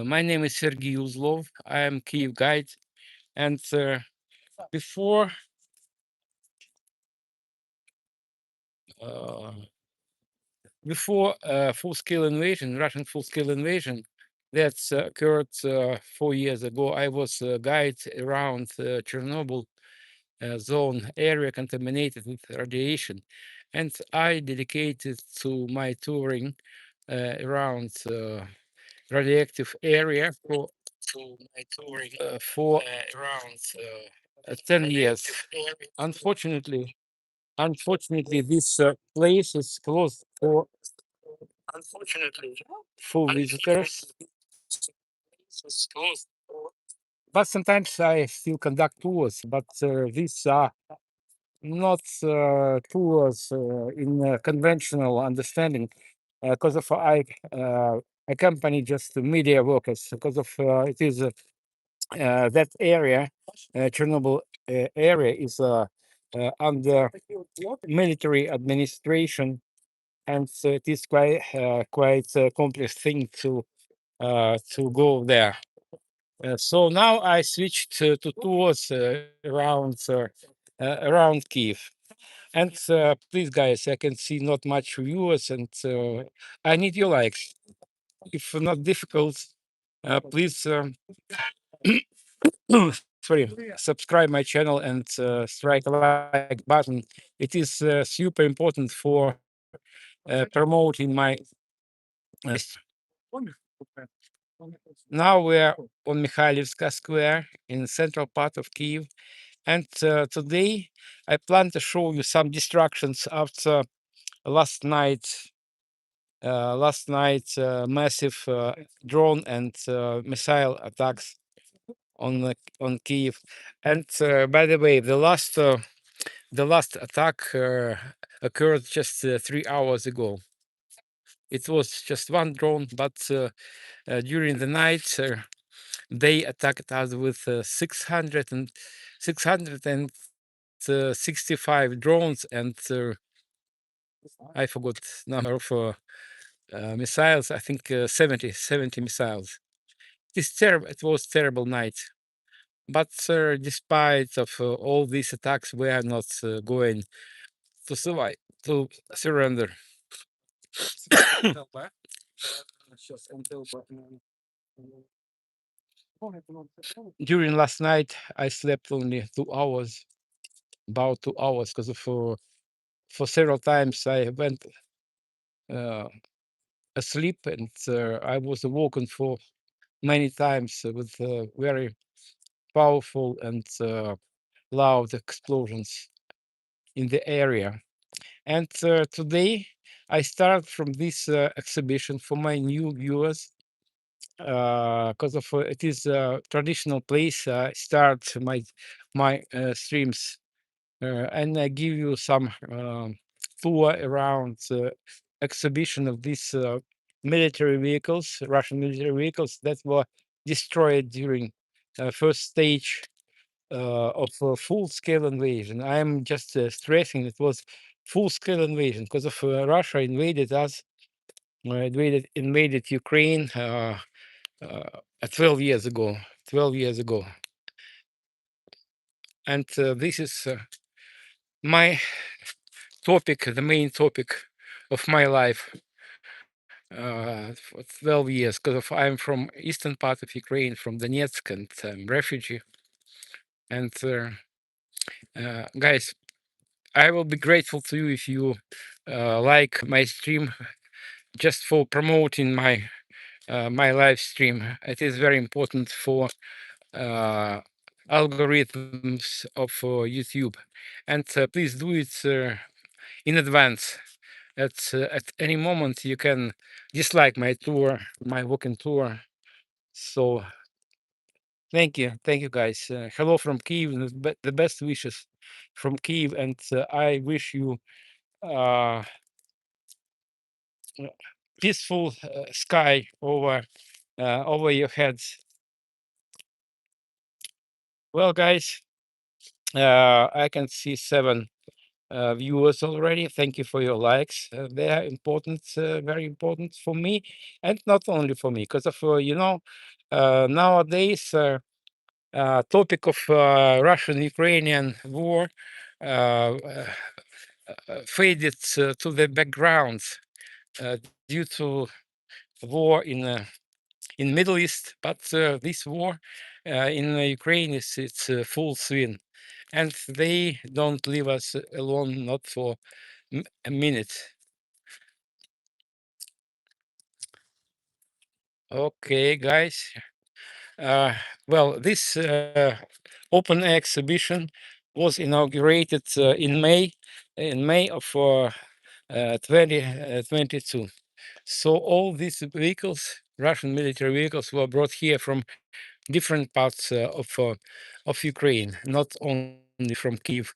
My name is Sergey Uzlov. I am Kyiv guide, and before uh, full-scale invasion, Russian full-scale invasion, that occurred 4 years ago, I was a guide around Chernobyl zone area contaminated with radiation, and I dedicated to my touring around radioactive area for around 10 years. Unfortunately, this place is closed for visitors, but sometimes I still conduct tours. But these are not tours in conventional understanding, because of I accompany just the media workers because of it is that area, Chernobyl area, is under military administration, and so it is quite a complex thing to go there. So now I switched to tours around Kiev. And please, guys, I can see not much viewers, and I need your likes. If not difficult, please sorry, subscribe my channel and strike a like button. It is super important for promoting my. Now we're on Mikhailivska Square in the central part of Kiev, and today I plan to show you some distractions after last night. Massive drone and missile attacks on Kiev. And by the way, the last attack occurred just 3 hours ago. It was just one drone, but during the night they attacked us with 665 drones, and I forgot number of missiles. I think 70 missiles. It was terrible night. But despite of all these attacks, we are not going to survive, to surrender. During last night, I slept only 2 hours, about 2 hours, because for several times I went asleep, and I was awoken for many times with very powerful and loud explosions in the area. And today I start from this exhibition for my new viewers, because of it is a traditional place. I start my streams and I give you some tour around exhibition of these military vehicles, Russian military vehicles that were destroyed during first stage of a full-scale invasion. I am just stressing it was full-scale invasion because of Russia invaded us, invaded Ukraine 12 years ago. 12 years ago, and this is my topic, the main topic of my life for 12 years, because I'm from eastern part of Ukraine, from Donetsk, and I'm refugee. And guys, I will be grateful to you if you like my stream, just for promoting my live stream. It is very important for algorithms of YouTube, and please do it in advance. At any moment you can dislike my tour, my walking tour. So thank you guys. Hello from Kyiv, and the best wishes from Kyiv, and I wish you uh, peaceful sky over your heads. Well, guys, I can see 7 viewers already. Thank you for your likes. They are important, very important for me, and not only for me, because of nowadays topic of Russian-Ukrainian war faded to the background due to war in Middle East, but this war in Ukraine is it's full swing, and they don't leave us alone, not for a minute. Okay, guys. Uh, well, this open air exhibition was inaugurated in May of 2022. So all these vehicles, Russian military vehicles, were brought here from different parts of Ukraine, not only from Kyiv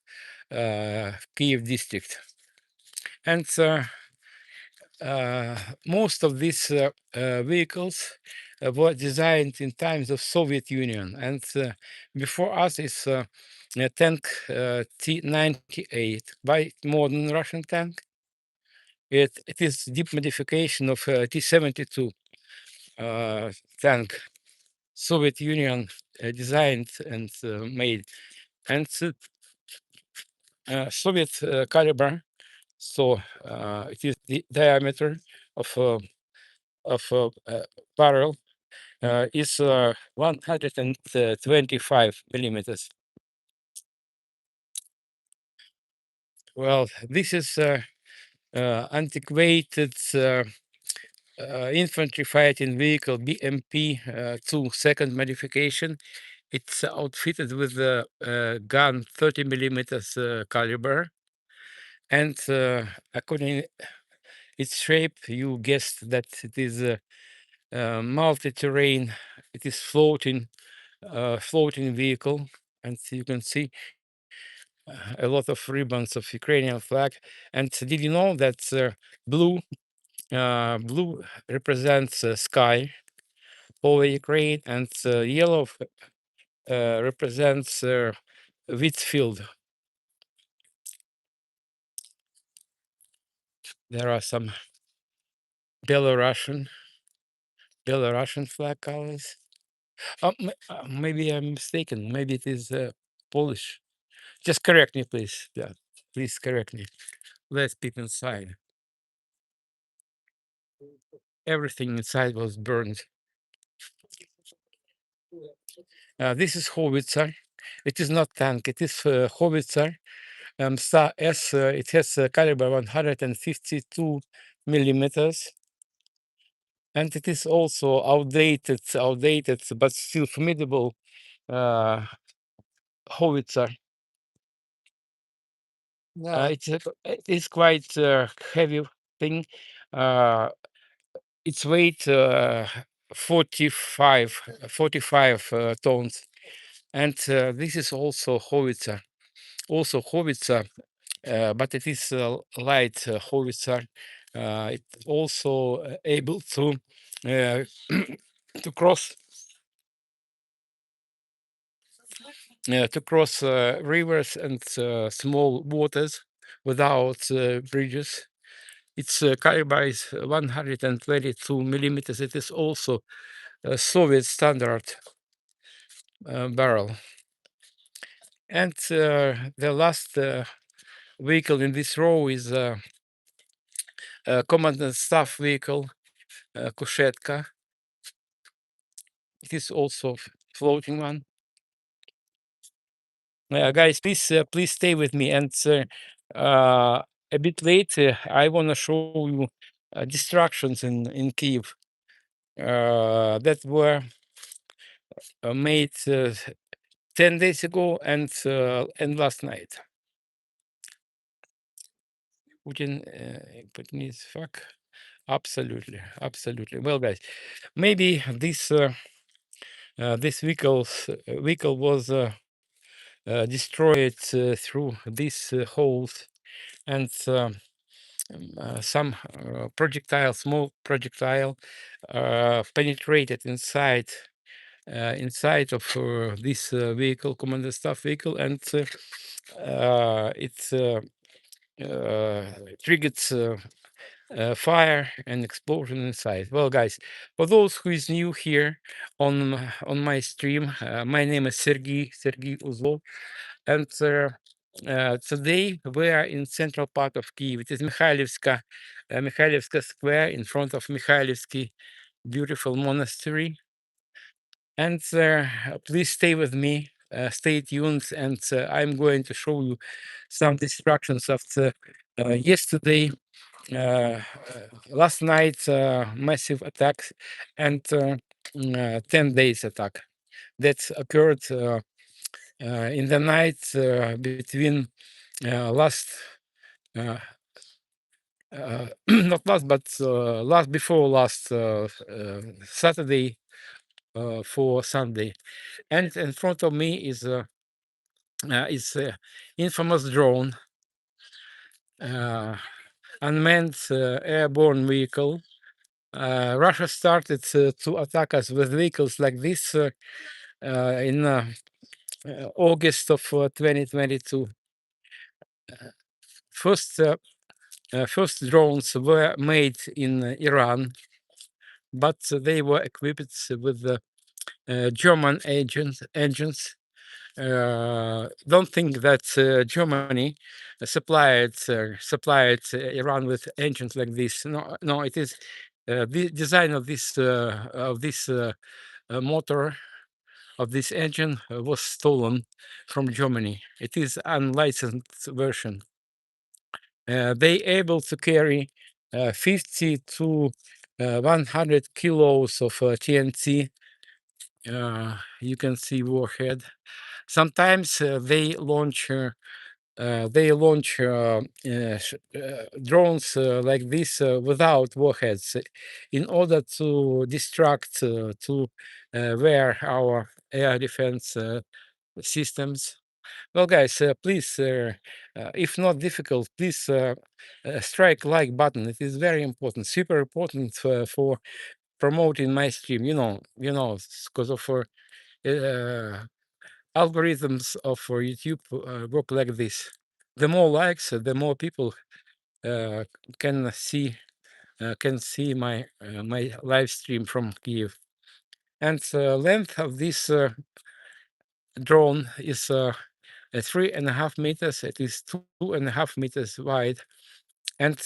district. And most of these vehicles were designed in times of Soviet Union, and before us is a tank T-98, by modern Russian tank. It is deep modification of T-72 tank, Soviet Union designed and made, and Soviet caliber. So it is the diameter of barrel is 125 millimeters. Well, this is antiquated infantry fighting vehicle BMP-2 second modification. It's outfitted with a gun 30 millimeters caliber, and according its shape, you guessed that it is multi-terrain. It is floating vehicle, and you can see a lot of ribbons of Ukrainian flag. And did you know that blue represents sky over Ukraine, and yellow represents wheat field. There are some Belarusian flag colors. Maybe I'm mistaken. Maybe it is Polish. Just correct me, please. Yeah, please correct me. Let's peep inside. Everything inside was burned. This is howitzer. It is not tank. It is howitzer. Star S. It has a caliber 152 millimeters, and it is also outdated, but still formidable howitzer. Yeah. It is quite heavy thing. Uh, its weight 45 tons, and this is also howitzer. Also howitzer, but it is light howitzer. It also able uh, to cross rivers and small waters without bridges. Its caliber is 122 millimeters. It is also a Soviet standard barrel. And the last vehicle in this row is command and staff vehicle, Kushetka. It is also floating one. Guys, please stay with me. And a bit later, I want to show you destructions in Kyiv that were made 10 days ago and last night. Putin is fuck. Absolutely, absolutely. Well, guys, maybe this vehicle was destroyed through these holes, and some small projectile, penetrated inside of this vehicle, commander staff vehicle, and it triggered fire and explosion inside. Well, guys, for those who is new here on my stream, my name is Sergey Uzlov, and today we are in central part of Kyiv. It is Mikhailivska Square in front of Mikhailivsky beautiful monastery. And please stay with me, stay tuned, and I'm going to show you some destructions of the yesterday, last night, massive attacks, and 10 days attack that occurred in the night between last, not last, but last before last Saturday for Sunday. And in front of me is infamous drone, unmanned airborne vehicle. Russia started to attack us with vehicles like this in August of 2022. First drones were made in Iran, but they were equipped with German engines. Don't think that Germany supplied Iran with engines like this. No, it is the design of this motor of this engine was stolen from Germany. It is unlicensed version. They able to carry 50 to 100 kilos of TNT. You can see warhead. Sometimes they launch drones like this without warheads in order to distract to where our air defense systems. Well, guys, please, if not difficult, please strike like button. It is very important, super important for promoting my stream. Because of algorithms of YouTube work like this. The more likes, the more people uh, can see my my live stream from Kyiv. And length of this drone is 3.5 meters. It is 2.5 meters wide. And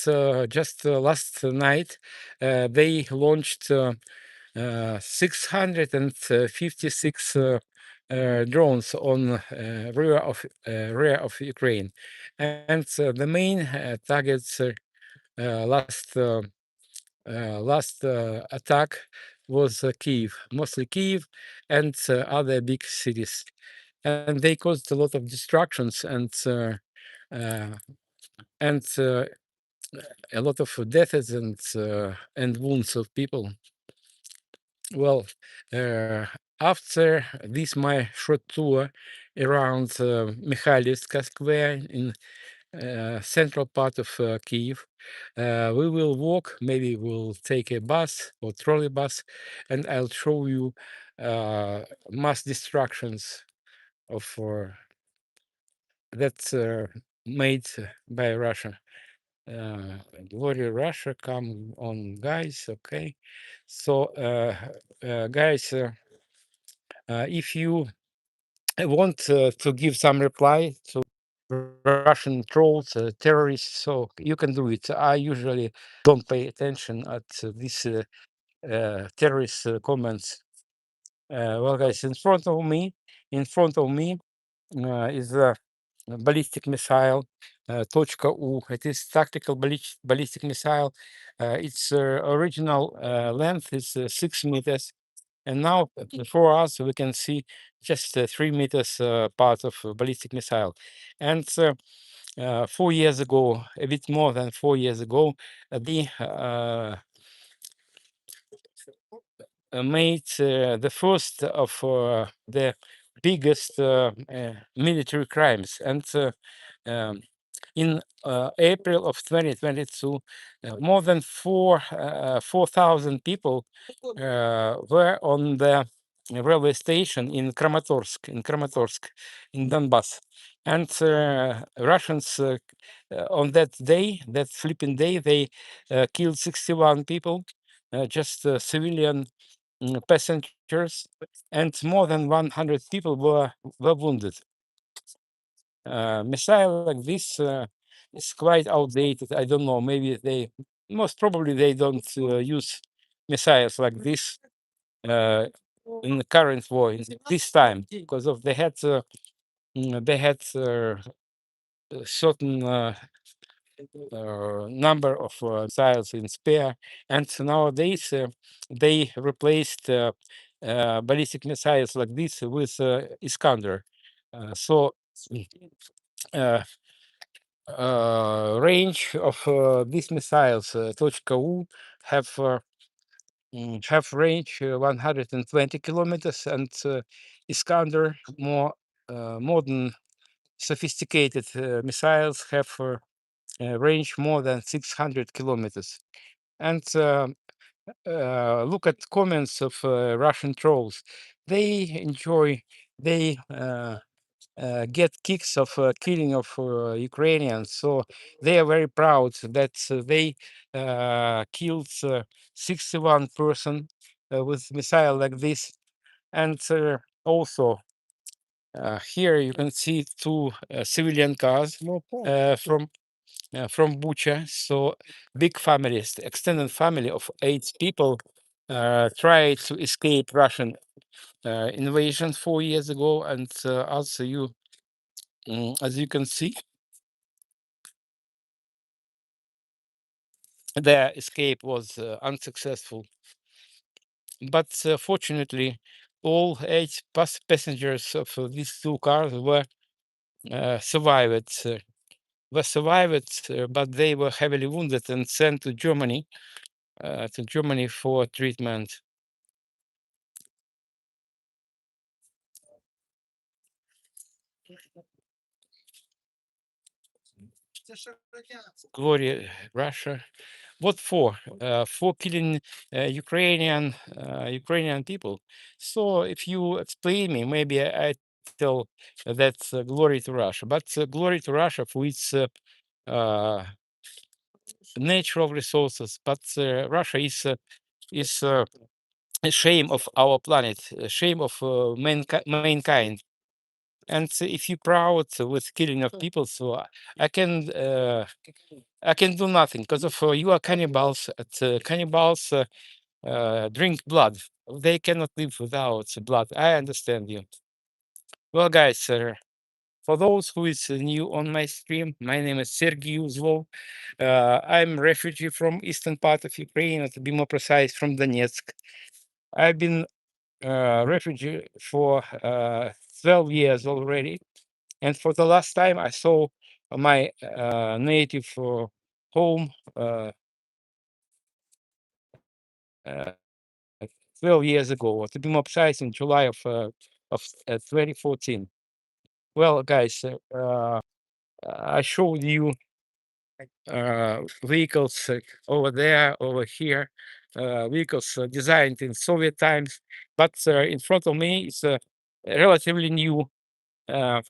just last night, they launched 656 drones on rear of Ukraine, and the main targets last attack was Kyiv, mostly Kyiv and other big cities, and they caused a lot of destructions uh, and a lot of deaths and wounds of people. Well, after this my short tour around Mikhailivska Square in central part of Kyiv, we will walk, maybe we'll take a bus or trolley bus, and I'll show you mass destructions of that's made by Russia. Glory Russia, come on, guys. Okay, so guys, if you want to give some reply to Russian trolls, terrorists, so you can do it. I usually don't pay attention at these terrorist comments. Well, guys, in front of me is a ballistic missile, Точка U. It is tactical ballistic missile. Its original length is 6 meters. And now before us, we can see just 3 meters part of a ballistic missile. And 4 years ago, a bit more than 4 years ago, they made the first of the biggest military crimes. And in April of 2022, more than 4,000 people were on the railway station in Kramatorsk, in Donbass. And Russians on that day, that flipping day, they killed 61 people, just civilian passengers, and more than 100 people were wounded. Missile like this is quite outdated. I don't know. Maybe most probably they don't use missiles like this uh, in the current war in this time, because of they had a certain number of missiles in spare, and nowadays they replaced ballistic missiles like this with Iskander. So uh, range of these missiles, .U, have range 120 kilometers, and Iskander, more modern, sophisticated missiles have range more than 600 kilometers. And look at comments of Russian trolls. They enjoy, they get kicks of killing of Ukrainians. So they are very proud that they killed 61 person with missile like this. And also here you can see two civilian cars from Bucha. So big families, extended family of 8 people tried to escape Russian invasion 4 years ago, and as you can see, their escape was unsuccessful. But fortunately, all 8 passengers of these 2 cars survived. But they were heavily wounded and sent to Germany for treatment. Glory Russia. What for? For killing Ukrainian people. So if you explain me, maybe I tell that's glory to Russia. But glory to Russia for its uh, natural resources. But Russia is a shame of our planet, a shame of mankind. And if you're proud with killing of people, so I can I can do nothing because of you are cannibals. Cannibals drink blood. They cannot live without blood. I understand you. Well, guys, for those who is new on my stream, my name is Sergey Uzlov. I'm refugee from eastern part of Ukraine, to be more precise, from Donetsk. I've been refugee for 12 years already. And for the last time, I saw my native home uh, 12 years ago, or to be more precise, in July of 2014. Well, guys, I showed you vehicles over there, over here, vehicles designed in Soviet times, but in front of me is a relatively new uh,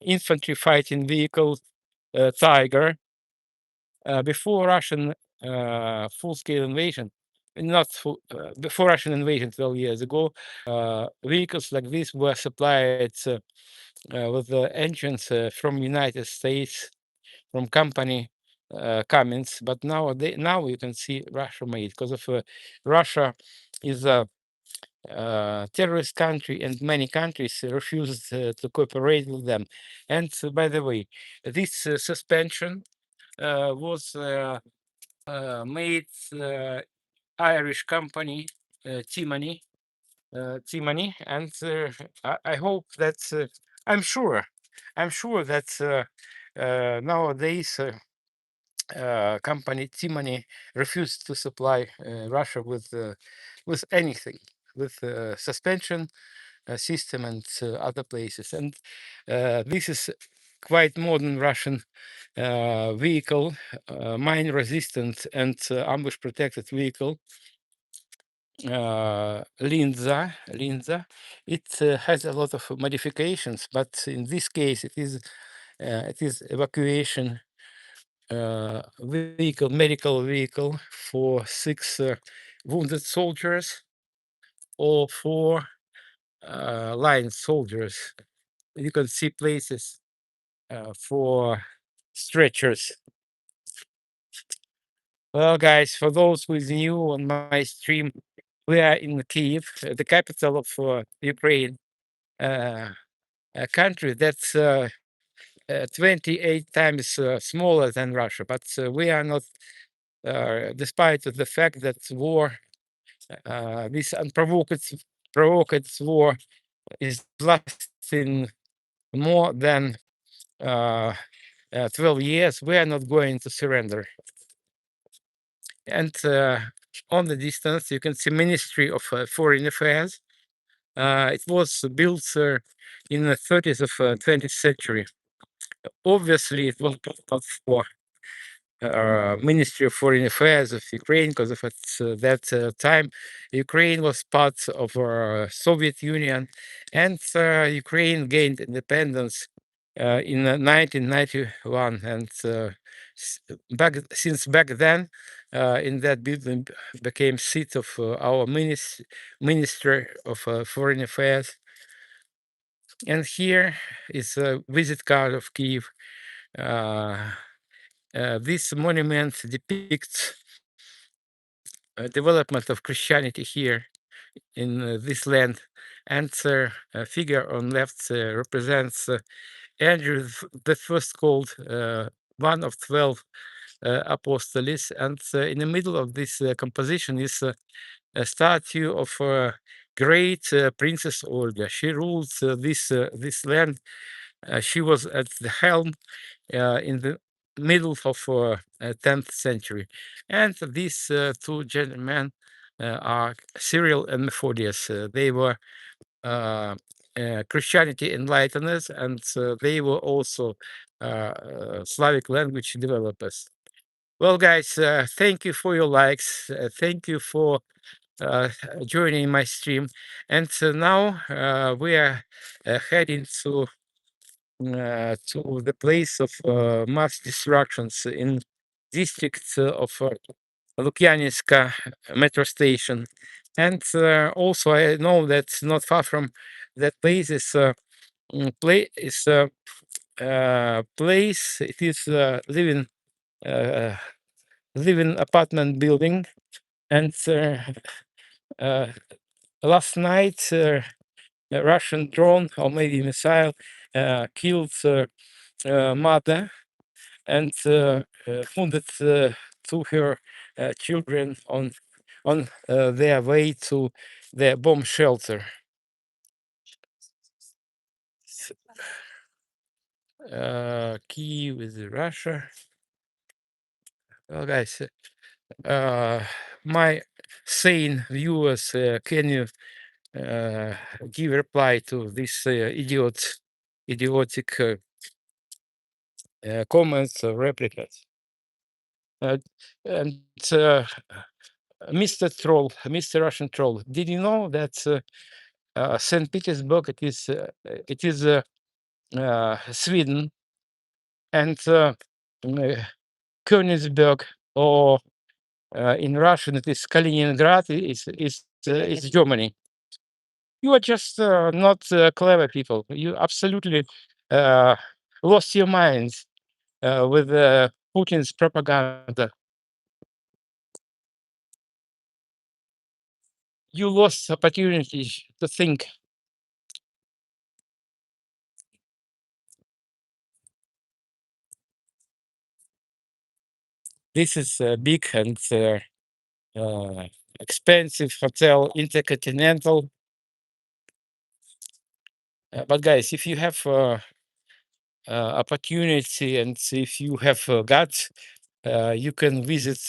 infantry fighting vehicle, Tiger. Before Russian full-scale invasion, not full, before Russian invasion 12 years ago, vehicles like this were supplied with engines from United States, from company Cummins. But now you can see Russia made, because of Russia is a terrorist country, and many countries refused to cooperate with them. And by the way, this suspension was made Irish company Timony, and I hope that I'm sure that nowadays company Timony refused to supply Russia with anything, with suspension system and other places, and this is quite modern Russian vehicle, mine resistant and ambush protected vehicle, Linza. It has a lot of modifications, but in this case, it is It is evacuation vehicle, medical vehicle for 6 wounded soldiers or 4 line soldiers. You can see places for stretchers. Well, guys, for those who is new on my stream, we are in Kyiv, the capital of Ukraine, a country that's 28 times smaller than Russia. But we are not, despite the fact that war, this provoked war, is lasting more than 12 years, we are not going to surrender. And on the distance, you can see Ministry of Foreign Affairs. It was built in the 30s of 20th century. Obviously, it was built for Ministry of Foreign Affairs of Ukraine, because of that time, Ukraine was part of Soviet Union, and Ukraine gained independence in 1991. And since back then, in that building became seat of our Ministry of Foreign Affairs. And here is a visit card of Kyiv. This monument depicts development of Christianity here in this land, and a figure on left represents Andrew the first, called one of 12 apostles, and in the middle of this composition is a statue of great Princess Olga. She ruled this land. She was at the helm in the middle of 10th century. And these 2 gentlemen are Cyril and Methodius. They were Christianity enlighteners, and they were also Slavic language developers. Well, guys, thank you for your likes. Thank you for joining my stream. And now we are heading to the place of mass destructions in district of Lukyanivska metro station. And also I know that not far from that place is place. It is living apartment building. And last night a Russian drone, or maybe missile, killed mother and wounded 2 her children on their way to their bomb shelter. Kyiv is Russia. Well, guys, my sane viewers, can you give reply to this idiotic comments or replicas? And Mr. Troll, Mr. Russian Troll, did you know that St. Petersburg, it is Sweden, and Königsberg, or in Russian it is Kaliningrad, is Germany. You are just not clever people. You absolutely lost your minds with Putin's propaganda. You lost opportunity to think. This is a big and expensive hotel, Intercontinental. But guys, if you have opportunity and if you have guts, you can visit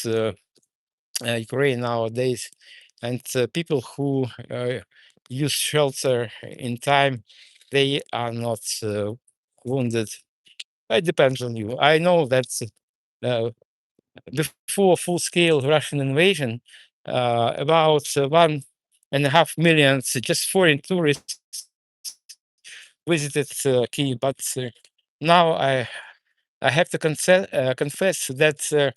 Ukraine nowadays. And people who use shelter in time, they are not wounded. It depends on you. I know that before full-scale Russian invasion, about 1.5 million just foreign tourists visited Kyiv, but now I have to confess that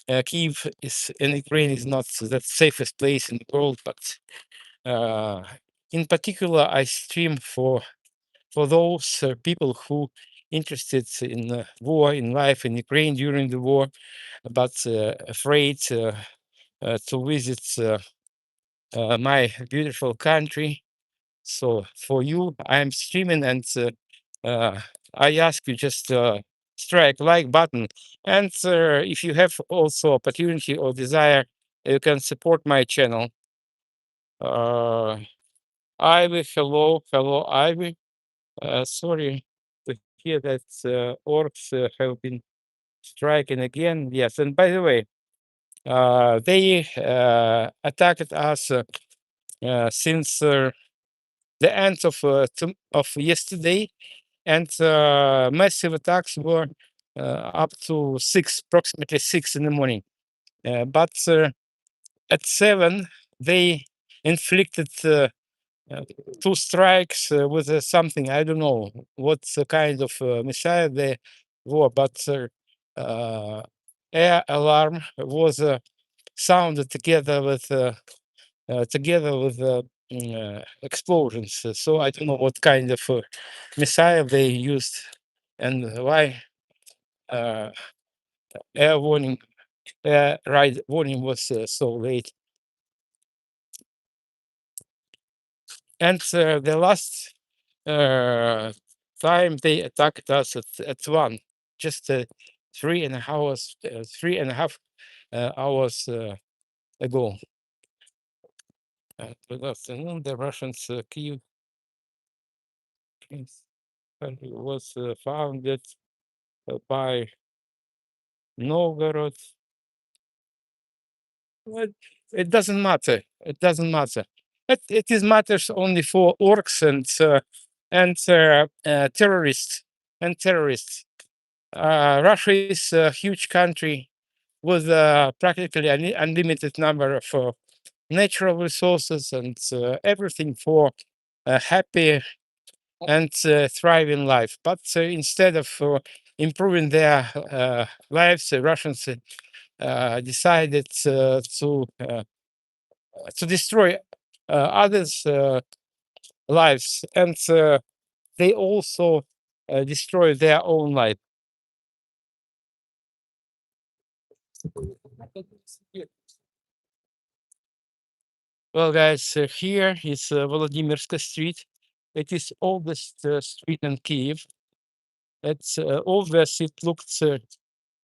Kyiv is in Ukraine is not the safest place in the world, but uh, in particular, I stream for those people who interested in war, in life in Ukraine during the war, but afraid to visit my beautiful country. So for you, I am streaming, and uh, I ask you just strike like button. And if you have also opportunity or desire, you can support my channel. Uh, Ivy, hello, Ivy. Sorry to hear that orcs have been striking again. Yes, and by the way, they attacked us since the end of yesterday, and massive attacks were up to approximately 6 in the morning. But at 7, they inflicted uh, 2 strikes with something. I don't know what kind of missile they were, but air alarm was sounded together with explosions. So I don't know what kind of missile they used and why uh, air warning, air ride warning was so late. And the last uh, time they attacked us at 1, just 3.5 hours, 3.5 hours ago. Good afternoon. The Russians Kyiv was founded by Novgorod. Well, it doesn't matter. It doesn't matter. It is matters only for orcs and terrorists and terrorists. Russia is a huge country with practically unlimited number of natural resources and everything for a happy and thriving life. But instead of improving their lives, the Russians decided to destroy others' lives, and they also destroy their own life. Well, guys, here is Volodymyrska Street. It is oldest street in Kiev. It's obvious it looked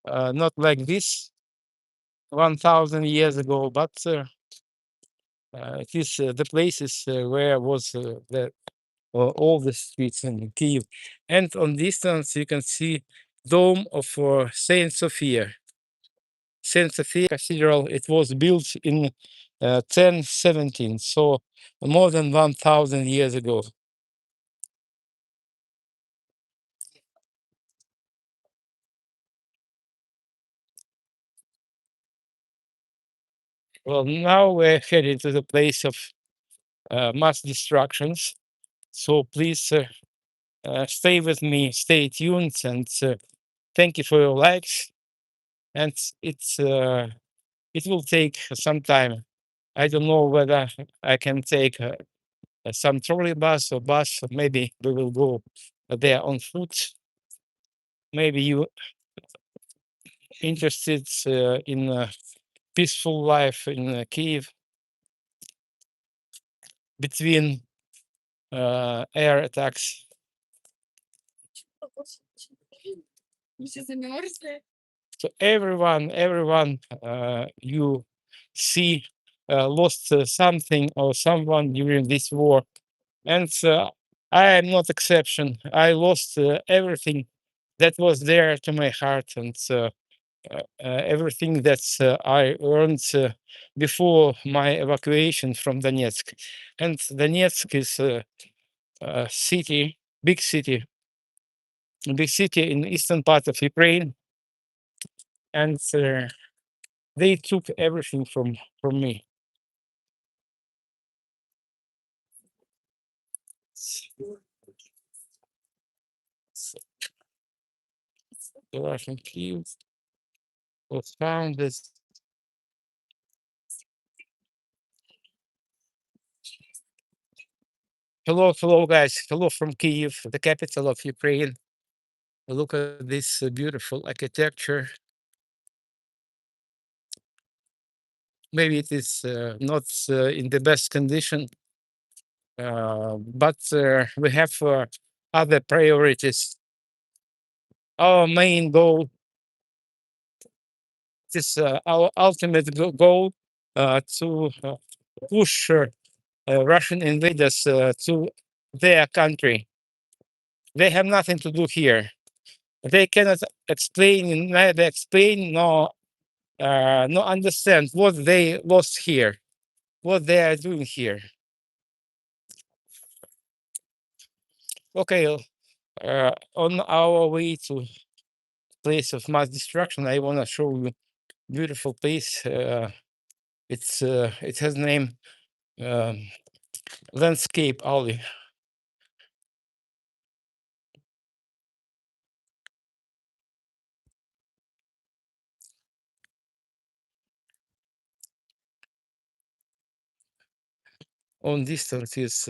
not like this 1,000 years ago, but it is the places where was the all the streets in Kiev. And on distance, you can see dome of Saint Sophia. Saint Sophia Cathedral. It was built in 1017, so more than 1,000 years ago. Well, now we're heading to the place of mass destructions. So please stay with me, stay tuned, and thank you for your likes. And it will take some time. I don't know whether I can take some trolley bus or bus. Or maybe we will go there on foot. Maybe you interested in peaceful life in Kiev between air attacks. So everyone you see lost something or someone during this war, and I am not exception. I lost everything that was there to my heart, and everything that I earned before my evacuation from Donetsk. And Donetsk is a city, big city in eastern part of Ukraine, and they took everything from me. The Russian Kyiv was founded. Hello, hello, guys. Hello from Kyiv, the capital of Ukraine. Look at this beautiful architecture. Maybe it is not in the best condition, but we have other priorities. Our main goal is our ultimate goal to push Russian invaders to their country. They have nothing to do here. They cannot explain, neither explain nor no understand what they lost here, what they are doing here. Okay, on our way to place of mass destruction, I want to show you beautiful place. It has name um, Landscape Alley. On distance is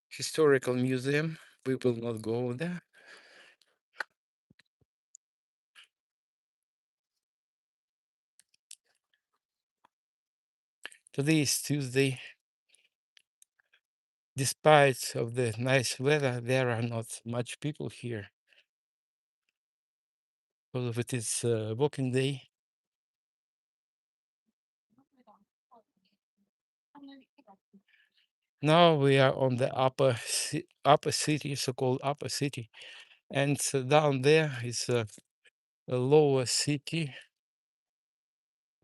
historical museum. We will not go there. Today is Tuesday. Despite of the nice weather, there are not much people here. Because of it is working day. Now we are on the upper city, so-called upper city, and down there is a lower city.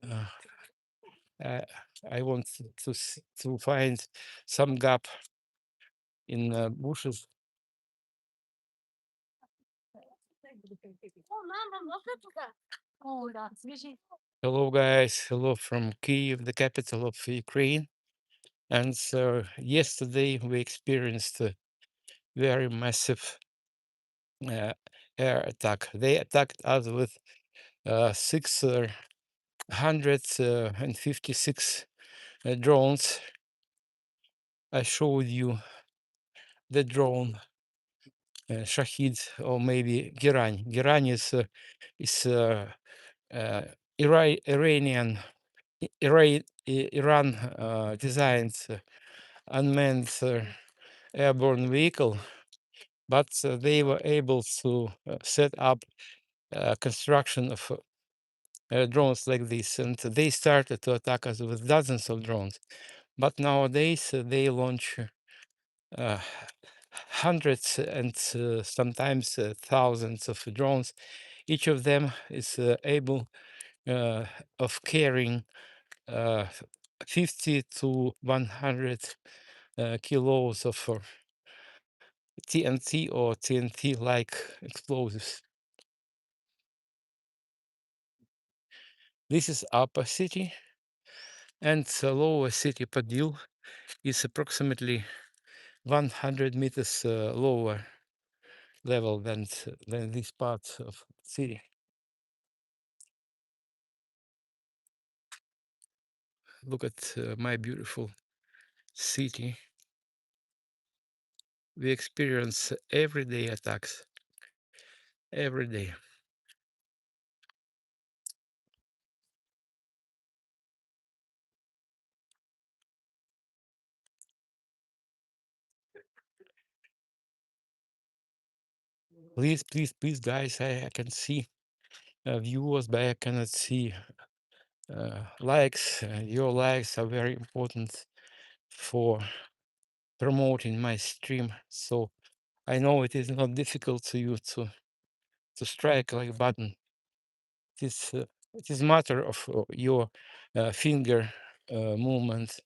Uh, I, I want to find some gap in bushes. Hello, guys. Hello from Kyiv, the capital of Ukraine. And so yesterday we experienced a very massive uh, air attack. They attacked us with 656 drones. I showed you the drone Shahid or maybe Giran. Giran is Iranian Iran designed unmanned airborne vehicle, but they were able to set up construction of drones like this, and they started to attack us with dozens of drones. But nowadays they launch uh, hundreds and sometimes thousands of drones. Each of them is able of carrying 50 to 100 kilos of TNT or TNT-like explosives. This is upper city, and lower city Padil is approximately 100 meters lower level than this part of city. Look at my beautiful city. We experience everyday attacks, every day. Please, please, please, guys, I can see viewers, but I cannot see likes. Your likes are very important for promoting my stream. So I know it is not difficult to you to strike like button. It is matter of your finger movement.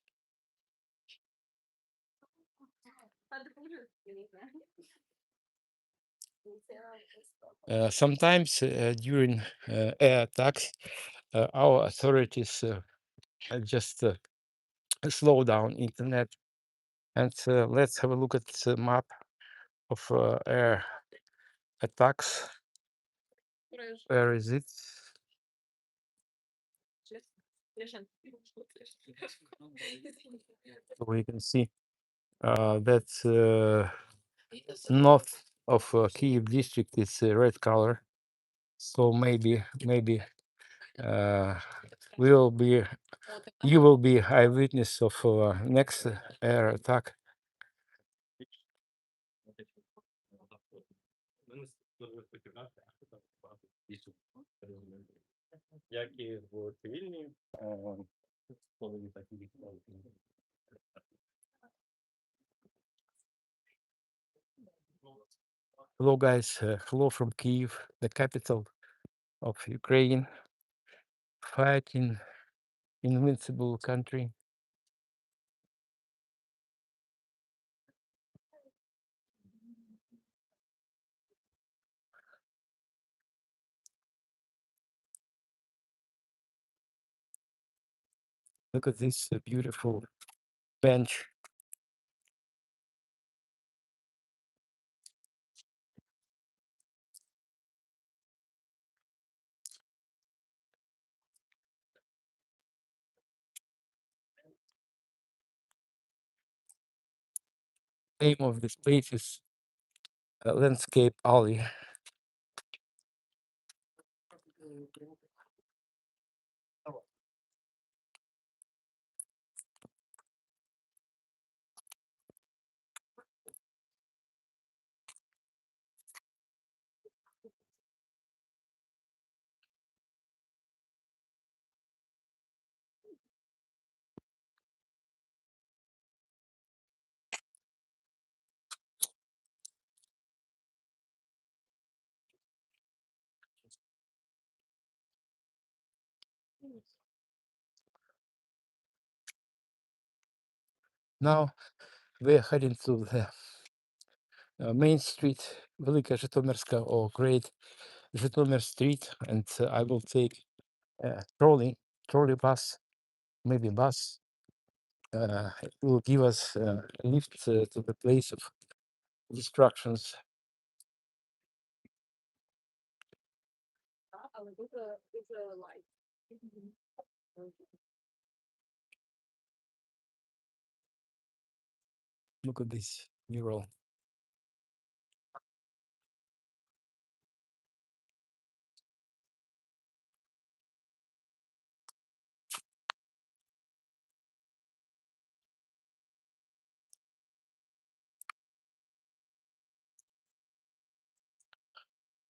Sometimes during air attacks, our authorities just slow down internet. And let's have a look at the map of air attacks. Where is it? So we can see that north of Kyiv district is red color. So maybe uh, we will be you will be eyewitness of next air attack. Hello guys, hello from Kyiv, the capital of Ukraine, fighting invincible country. Look at this beautiful bench. Name of this place is Landscape Alley. Now we're heading to the main street, Велика Житомирська, or Great Житомир Street, and I will take a trolley bus, maybe bus. It will give us a lift to the place of destructions. Look at this mural.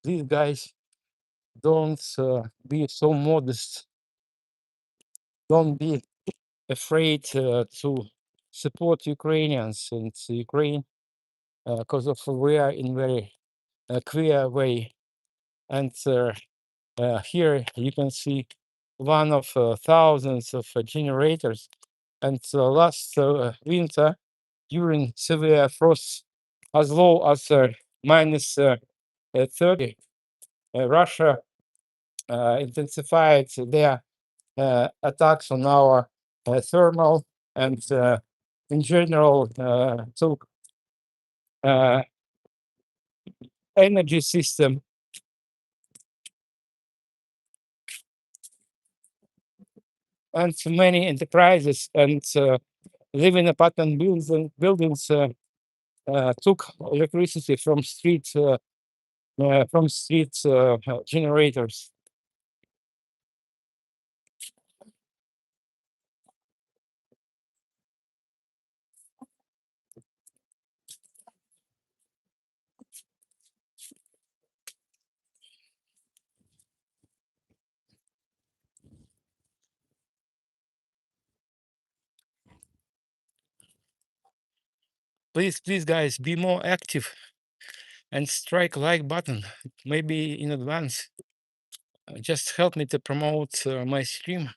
These guys don't be so modest. Don't be afraid to support Ukrainians and Ukraine because of we are in very clear way. And here you can see one of thousands of generators. And last winter, during severe frost, as low as minus 30, Russia intensified their attacks on our thermal and in general took energy system. And many enterprises and living apartment buildings took electricity from street generators. Please, guys, be more active and strike like button, maybe in advance. Just help me to promote my stream.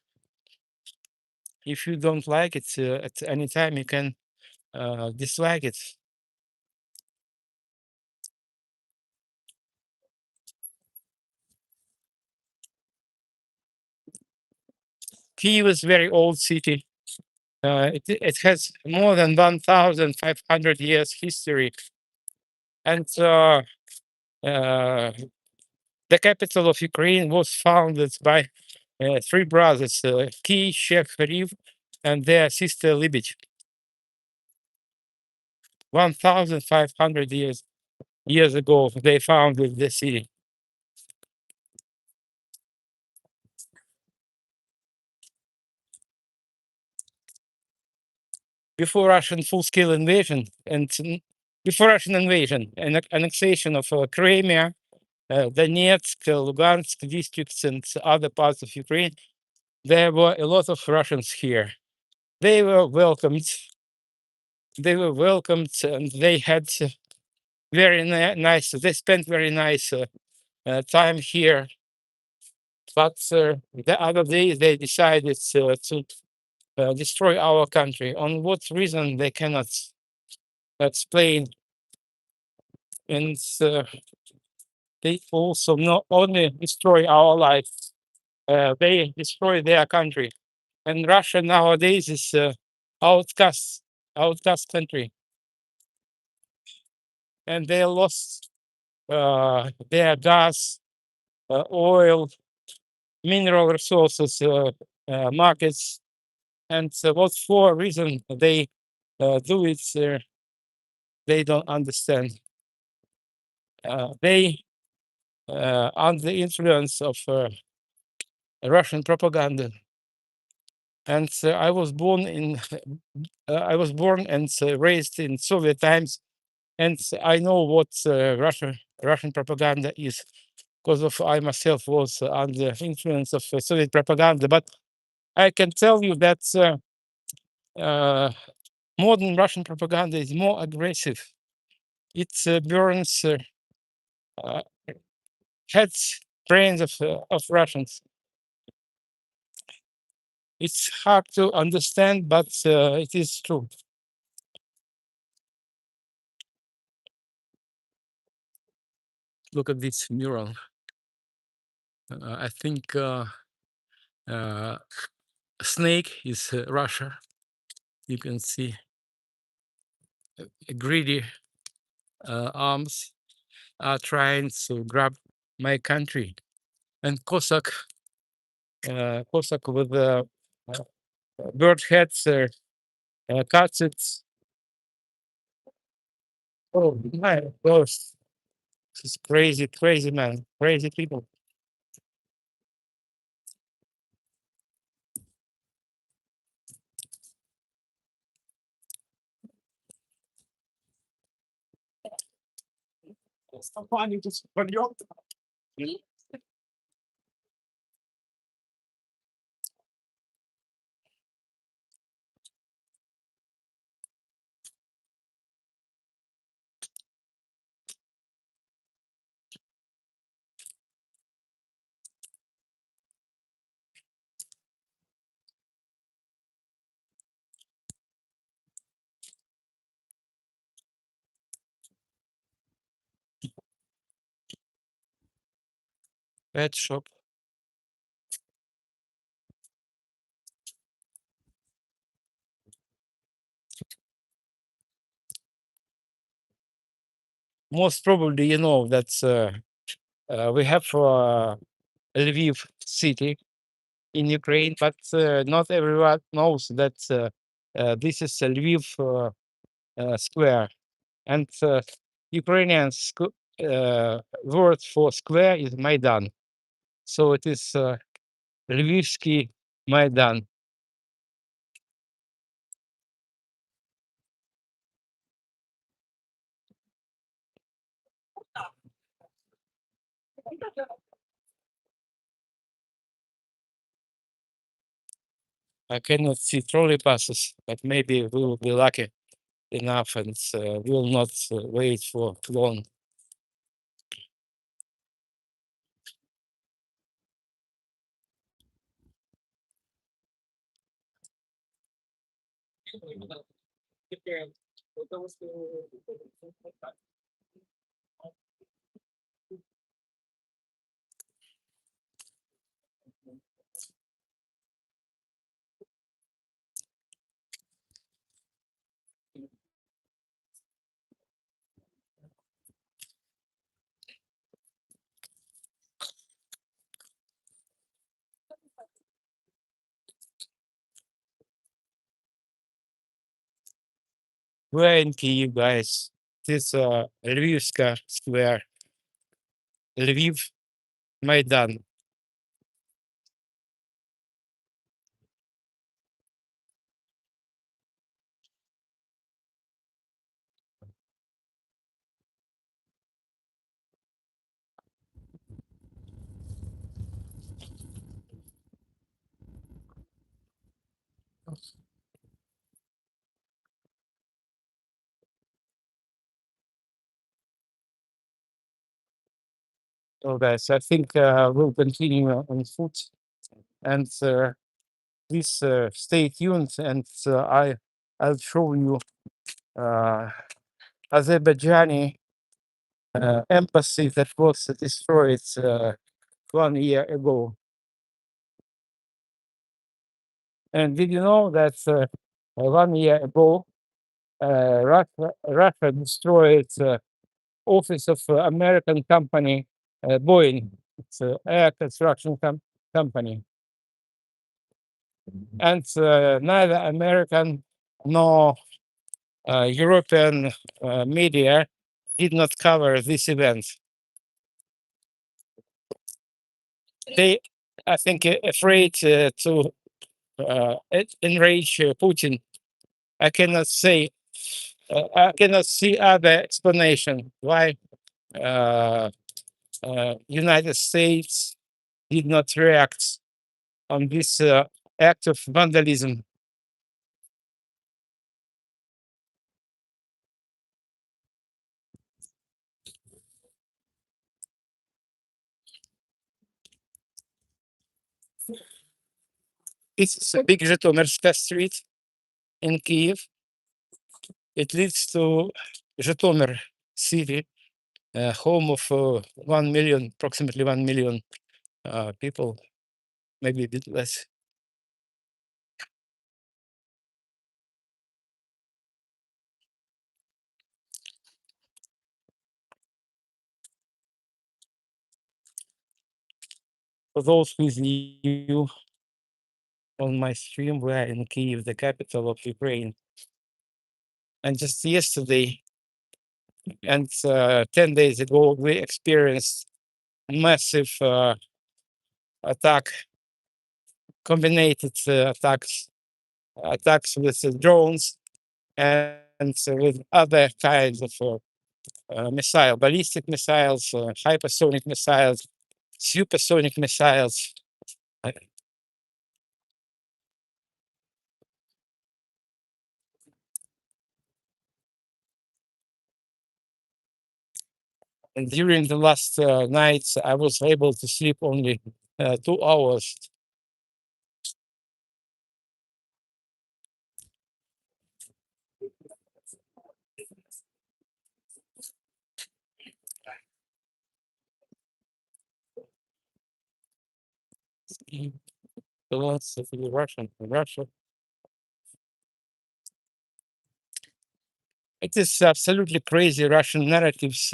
If you don't like it at any time, you can dislike it. Kyiv is very old city. It has more than 1,500 years history, and the capital of Ukraine was founded by three brothers, Kyiv, and their sister Libich, 1,500 years ago. They founded the city. Before Russian full-scale invasion and before Russian invasion and annexation of Crimea, Donetsk, Lugansk districts, and other parts of Ukraine, there were a lot of Russians here. They were welcomed. They were welcomed, and they had very nice. They spent very nice time here. But the other day they decided to destroy our country. On what reason they cannot explain. And they also not only destroy our lives, they destroy their country. And Russia nowadays is outcast country, and they lost their gas, oil, mineral resources, markets, and what for reason they do it, they don't understand. They under the influence of Russian propaganda. And I was born and raised in Soviet times, and I know what Russian propaganda is, because of I myself was under influence of Soviet propaganda. But I can tell you that modern Russian propaganda is more aggressive. It burns uh, heads, brains of Russians. It's hard to understand, but it is true. Look at this mural. I think snake is Russia. You can see greedy arms are trying to grab my country, and Cossack with bird heads, cuts it. Oh my gosh, this is crazy, crazy man, crazy people. Pet shop. Most probably, you know that we have Lviv city in Ukraine, but not everyone knows that this is a Lviv square, and Ukrainian word for square is Maidan. So it is Lvivsky Maidan. I cannot see trolley passes, but maybe we will be lucky enough and we will not wait for long. We're in Kyiv, guys. This Lvivska square, Lviv Maidan. So, guys, I think we'll continue on foot, and please stay tuned. And I'll show you uh, Azerbaijani embassy that was destroyed 1 year ago. And did you know that 1 year ago, Russia destroyed office of American company Boeing? It's an air construction company, and neither American nor European media did not cover this event. They, I think, afraid to enrage Putin. I cannot say. I cannot see other explanation why uh, United States did not react on this act of vandalism. It's a big Zhytomyrsky street in Kiev. It leads to Zhytomyr city, home of 1 million, approximately 1 million people, maybe a bit less. For those who is new on my stream, we're in Kyiv, the capital of Ukraine. And just yesterday and 10 days ago, we experienced massive attack, combined attacks with drones and with other kinds of ballistic missiles, hypersonic missiles, supersonic missiles. Uh, And during the last nights, I was able to sleep only 2 hours. The lots of Russia. It is absolutely crazy Russian narratives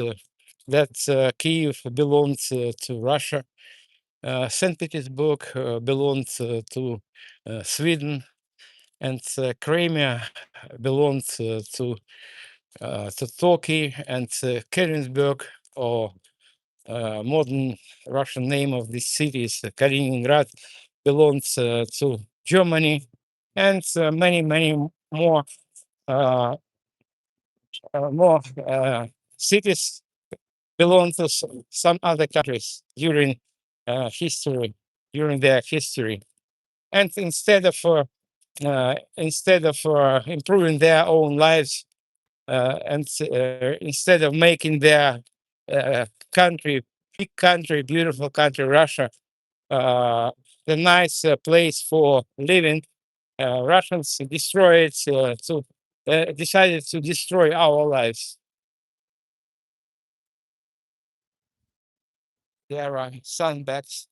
that Kiev belonged to Russia. St. Petersburg belonged to Sweden, and Crimea belonged to Turkey, and Kaliningrad, or modern Russian name of this city is Kaliningrad, belongs to Germany, and many more uh, cities belong to some other countries during their history. And instead of improving their own lives, and instead of making their uh, country, big country, beautiful country, Russia, uh, the nice place for living, Russians decided to destroy our lives. There are sunbeds.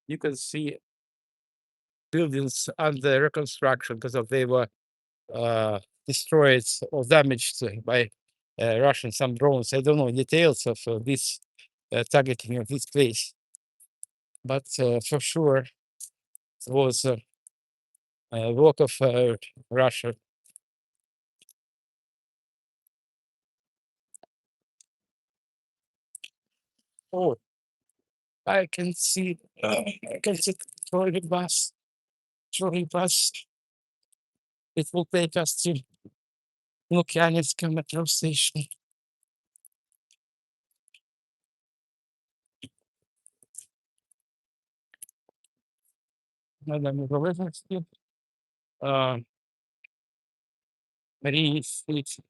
You can see buildings under reconstruction because of they were destroyed or damaged by Russian some drones. I don't know details of this targeting of this place, but for sure it was work of Russia. Oh, I can see. I can see trolley bus. Trolley bus. It will take us to Lukyansk metro station. Надо незалежності. Марії Світ.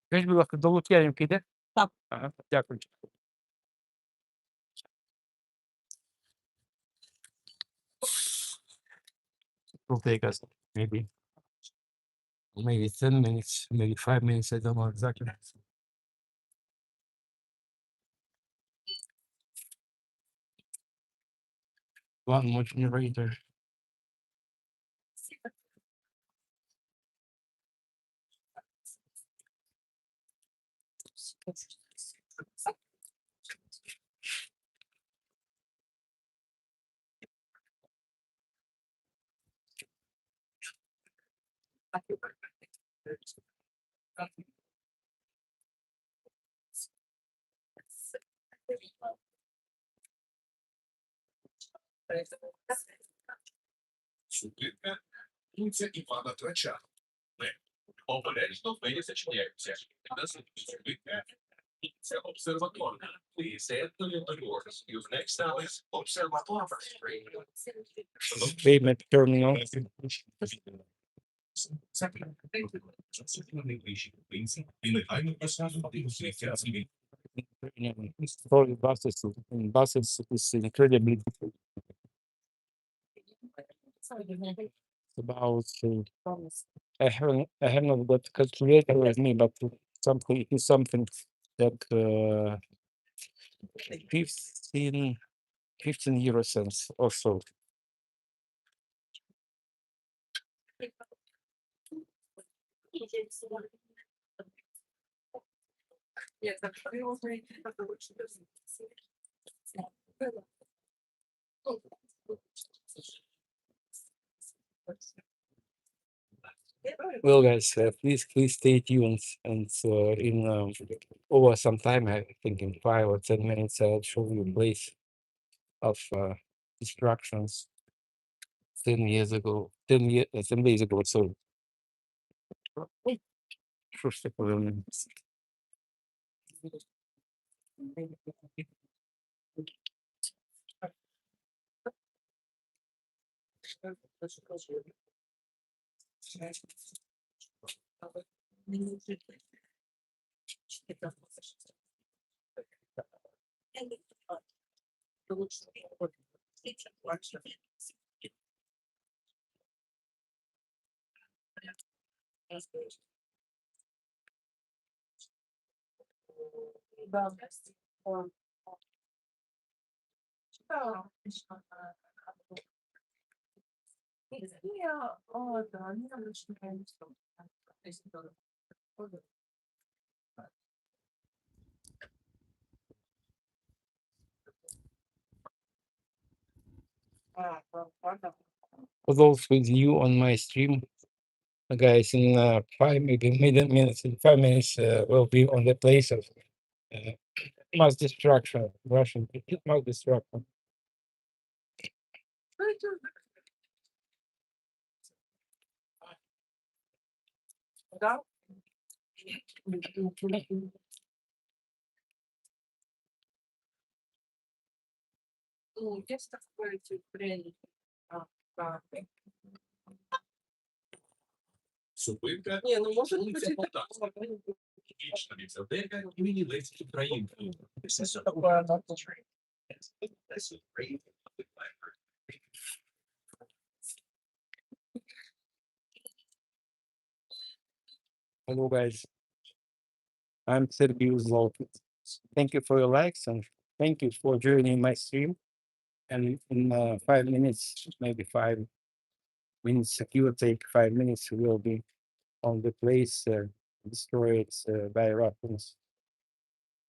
Скажіть, будь ласка, до Лук'янівки йде? Так. Ага, дякую. Will take us maybe 10 minutes, maybe 5 minutes, I don't know exactly. One more generator. І влада втрачає. Обережно двері зачиняються. Це обсерваторна. Please enter the doors. Your next stop is observatory. Payment terminal. Story buses is incredibly difficult. About I have not got calculator with me, but something is something that 15 euro cents or so. Well, guys, please stay tuned, and in over some time, I think in 5 or 10 minutes, I'll show you a place of destructions 10 years ago, 10 days ago. So, что ж такое? For those with you on my stream, guys, in maybe minutes, in 5 minutes, we'll be on the place of uh, mass destruction, Russian mass destruction. Зупинка Ні, ну може вулиця бути Полтавська. Технічна бібліотека імені Лесі Українки. This is a This is great. Hello, guys. I'm Sergey Uzlov. Thank you for your likes and thank you for joining my stream. And in 5 minutes, maybe 5 minutes, it will take 5 minutes. We will be on the place destroyed by Russians.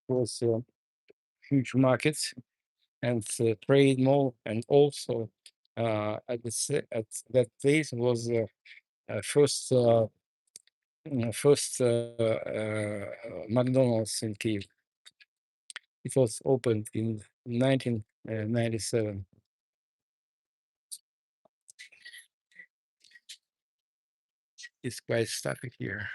It was huge markets and trade mall, and also at that place was first McDonald's in Kyiv. It was opened in 1997. It's quite stuffy here.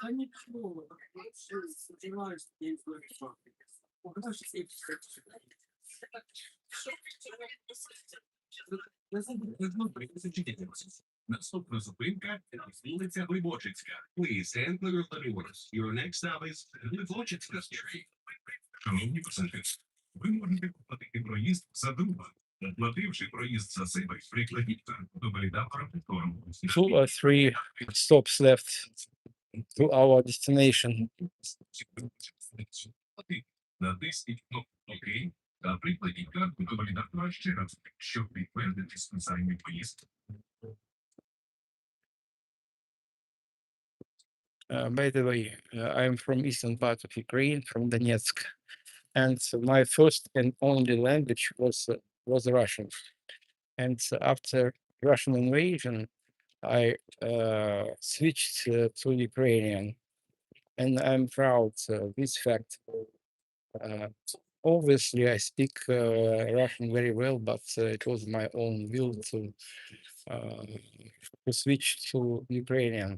Та нічого, сподіваюся, я їх вирішав. Наступна зупинка вулиця Глибочицька. Please enter your doors. Your next stop is Глибочицька Street. Шановні пасажири, ви можете купити проїзд за друга. Оплативши проїзд за себе, прикладіть карту до валідатора повтором. 2 or 3 stops left to our destination. Натисніть кнопку «Ок» та прикладіть карту до валідатора ще раз, щоб підтвердити списання поїздки. By the way, I'm from eastern part of Ukraine, from Donetsk, and my first and only language was Russian. And after Russian invasion, I switched to Ukrainian, and I'm proud this fact. Uh, Obviously, I speak Russian very well, but it was my own will uh, to switch to Ukrainian,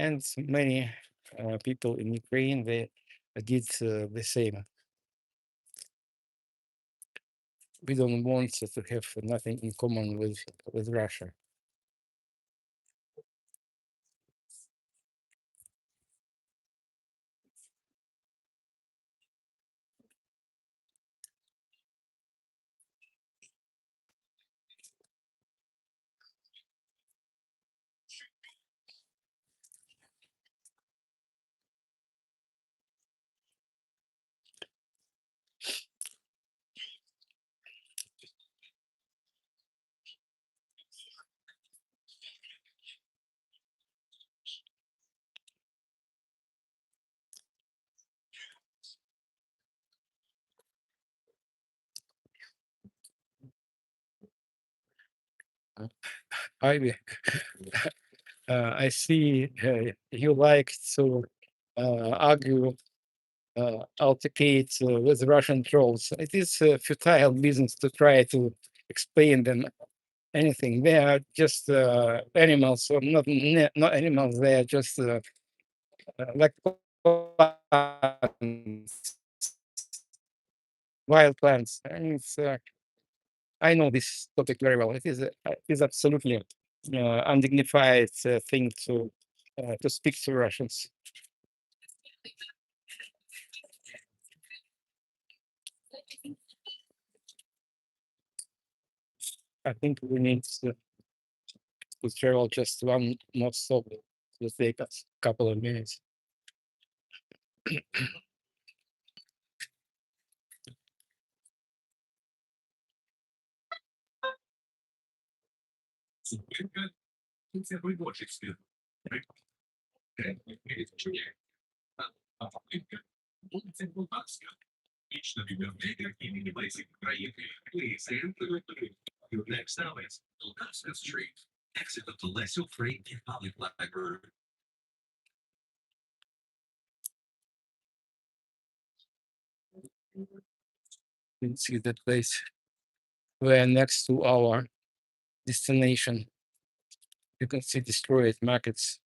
and many people in Ukraine they did the same. We don't want to have nothing in common with Russia. I I see you like to argue, altercate with Russian trolls. It is a futile business to try to explain them anything. They are just animals, or not animals. They are just like plants, wild plants. And it's, I know this topic very well. It is absolutely undignified thing to speak to Russians. I think we need to travel just one more stop. It'll take us a couple of minutes. Зупинка вулиця Глибочицька. Зупинка вулиця Полтавська. Технічна бібліотека імені Лесі Українки. Please enter your doors. Your next stop is Poltavska Street. Exit of the Leslie Freight and Public Library. You can see that place. We're next to our destination. You can see destroyed markets.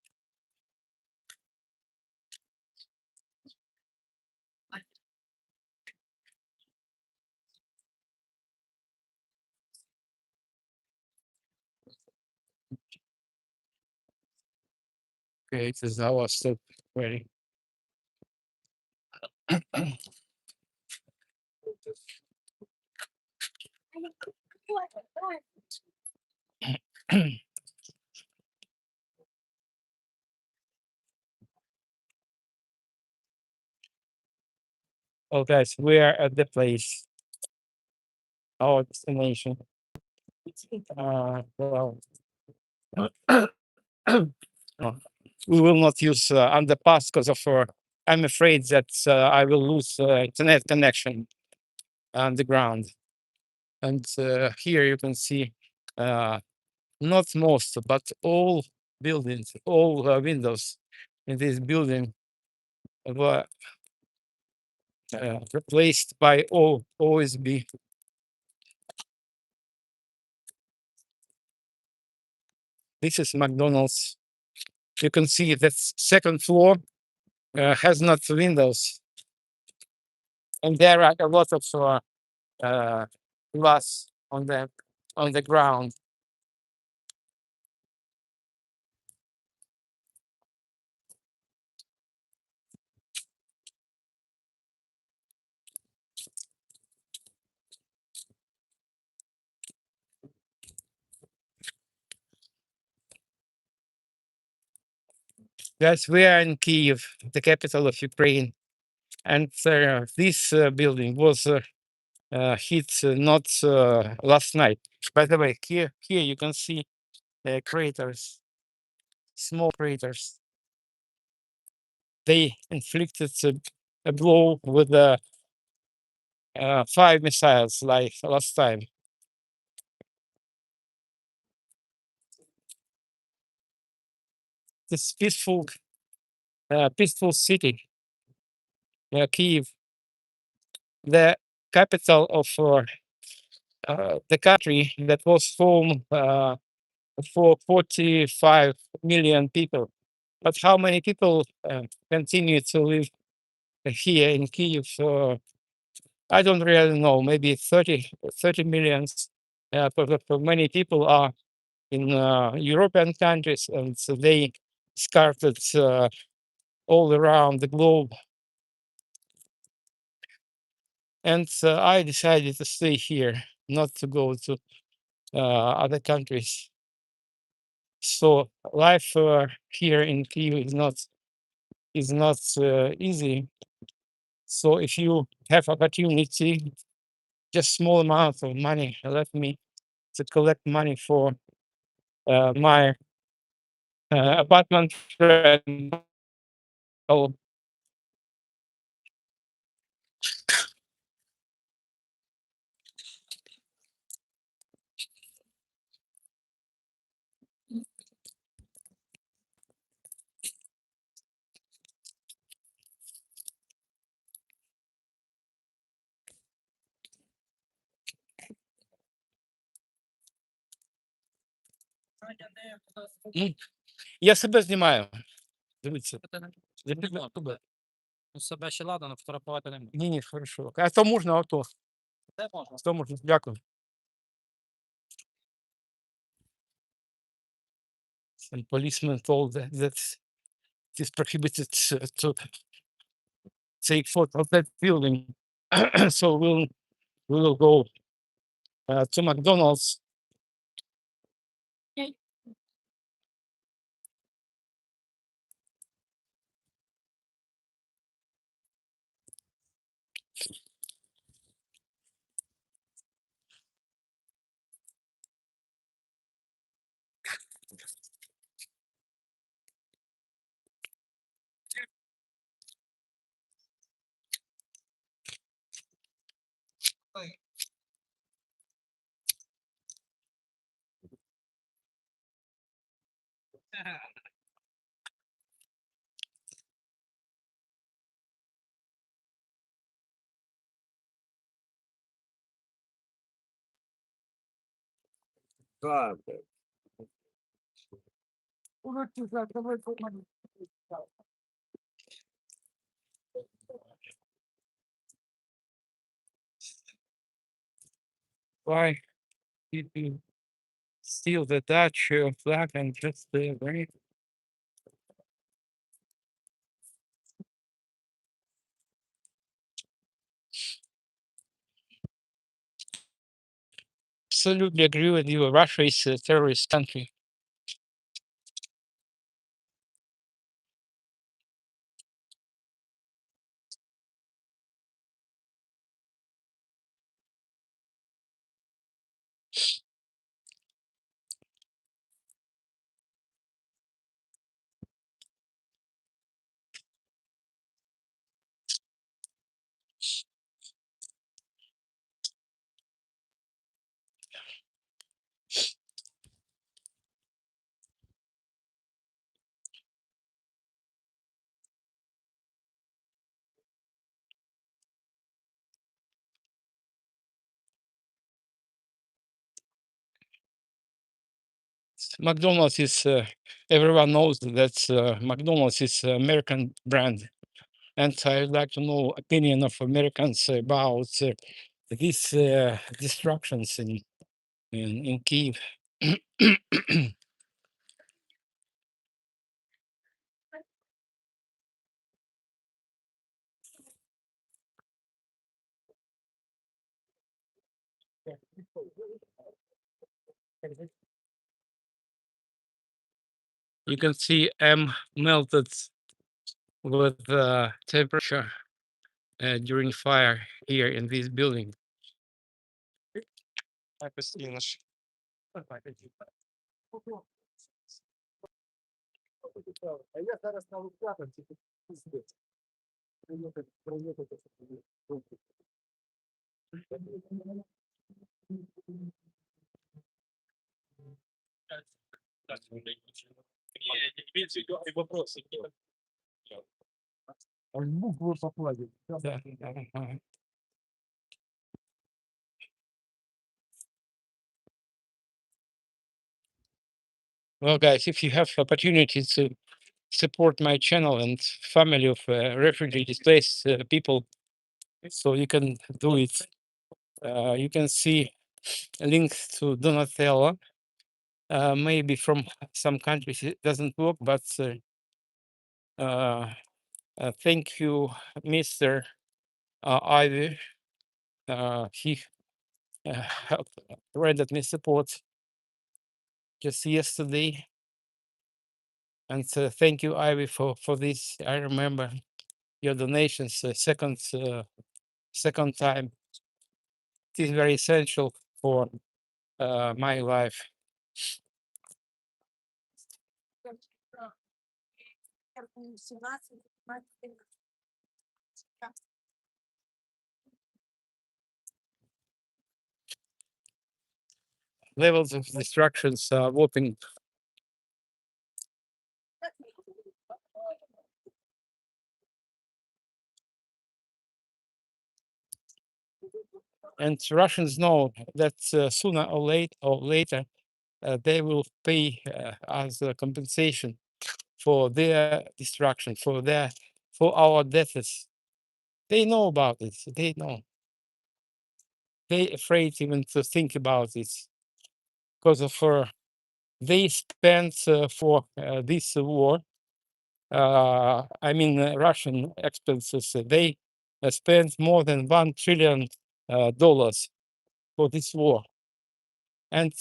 Okay, it is our stop ready. Oh, guys, we are at the place, our destination. Well, uh, we will not use underpass because of I'm afraid that I will lose internet connection underground. And here you can see not most, but all buildings, all windows in this building were replaced by OSB. This is McDonald's. You can see that second floor has not windows, and there are a lot of glass on the ground. Guys, we are in Kyiv, the capital of Ukraine, and this building was hit not last night. By the way, here you can see craters, small craters. They inflicted a blow with 5 missiles like last time. This peaceful city, Kyiv, the capital of the country that was home for 45 million people. But how many people continue to live here in Kyiv? I don't really know, maybe 30 millions. But many people are in European countries, and so they scattered all around the globe. And I decided to stay here, not to go to other countries. So life here in Kyiv is not easy. So if you have opportunity, just small amount of money, let me to collect money for my apartment rent. Oh, я себе знімаю. Дивіться. Себе ще ладно, але фотографувати не можна. Ні, хорошо. А то можна, а то. Це можна. То можна. Дякую. Some policeman told that it is prohibited to take photo of that building. So we will go to McDonald's. Why did you steal the Dutch flag and just wave? absolutely agree with you. Russia is a terrorist country. McDonald's is everyone knows that McDonald's is American brand, and I would like to know opinion of Americans about these destructions in Kyiv. You can see M melted with temperature during fire here in this building. Да, ага. Well, guys, if you have opportunity to support my channel and family of refugee displaced people, so you can do it. You can see links to Donatello. Maybe from some countries it doesn't work, but thank you, Mr. Ivy. He helped rendered me support just yesterday, and thank you, Ivy, for this. I remember your donations second time. It is very essential for my life. Levels of destructions are whopping. And Russians know that sooner or later they will pay as a compensation for their destruction, for our deaths. They know about it. They know. They afraid even to think about it because of they spent for this war. I mean, Russian expenses. They spent more than $1 trillion for this war, and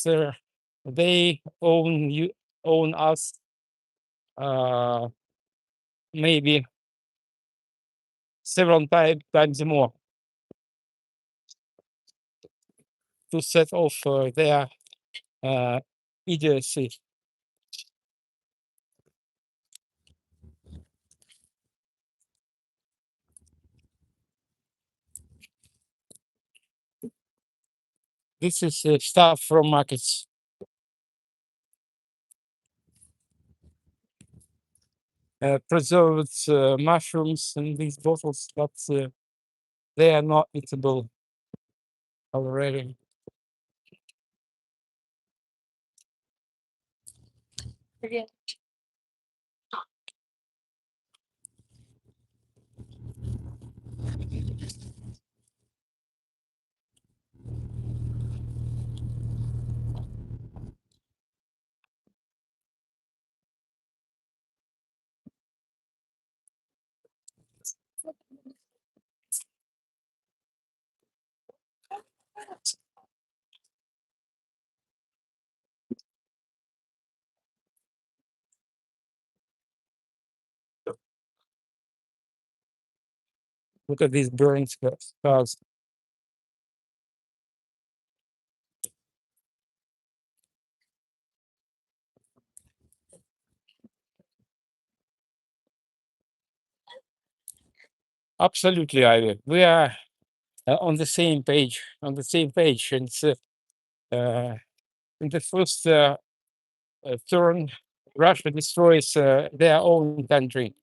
they own us uh, maybe several times more to set off their idiocy. This is stuff from markets. Preserved mushrooms in these bottles, but they are not eatable already. Look at these burning scars. Absolutely, Ivy. We are on the same page. On the same page, and uh, in the first turn, Russia destroys their own country.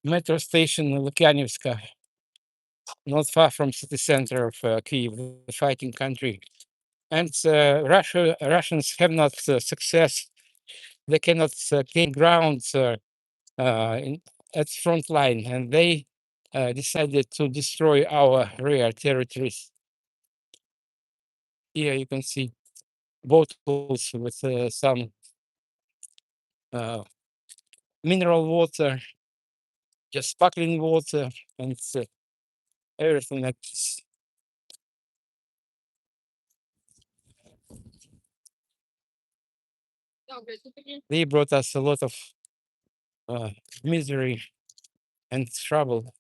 Metro station Lukyanivska, not far from city center of Kyiv, the fighting country. And Russians have not success. They cannot gain ground in, at front line, and they decided to destroy our rear territories. Here you can see bottles with some uh, mineral water, just sparkling water, and everything like this. They brought us a lot of uh, misery and trouble.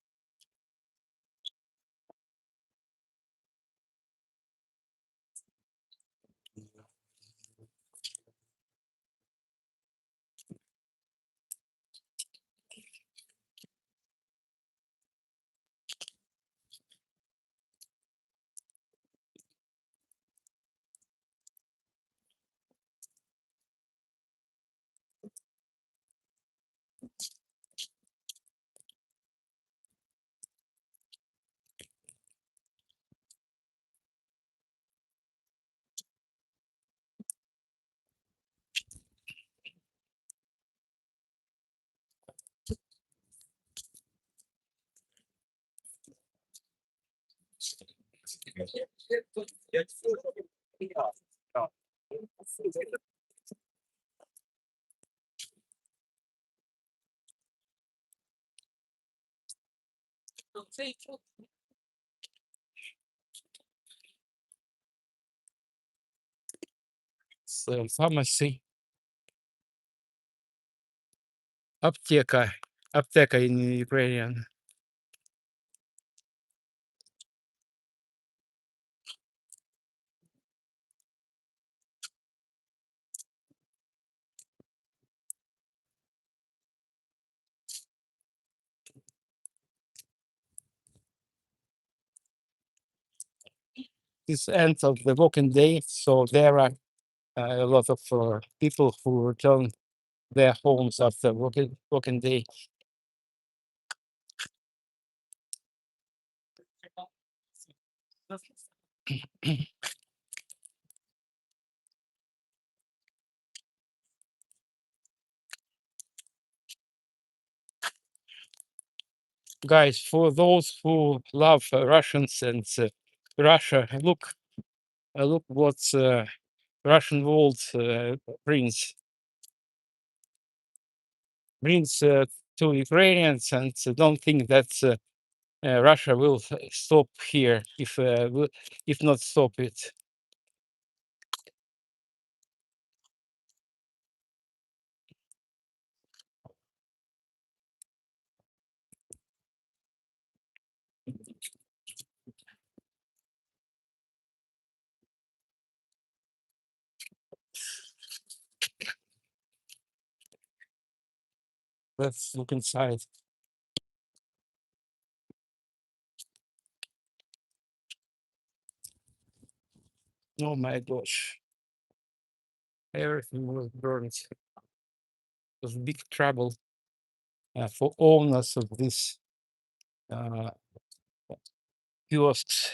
So pharmacy, apteka in Ukrainian. This end of the working day, so there are a lot of people who return their homes after working day. Guys, for those who love Russians and Russia, look what Russian world brings to Ukrainians, and don't think that Russia will stop here if not stop it. Let's look inside. Oh my gosh, everything was burned. It was big trouble for owners of these uh, kiosks.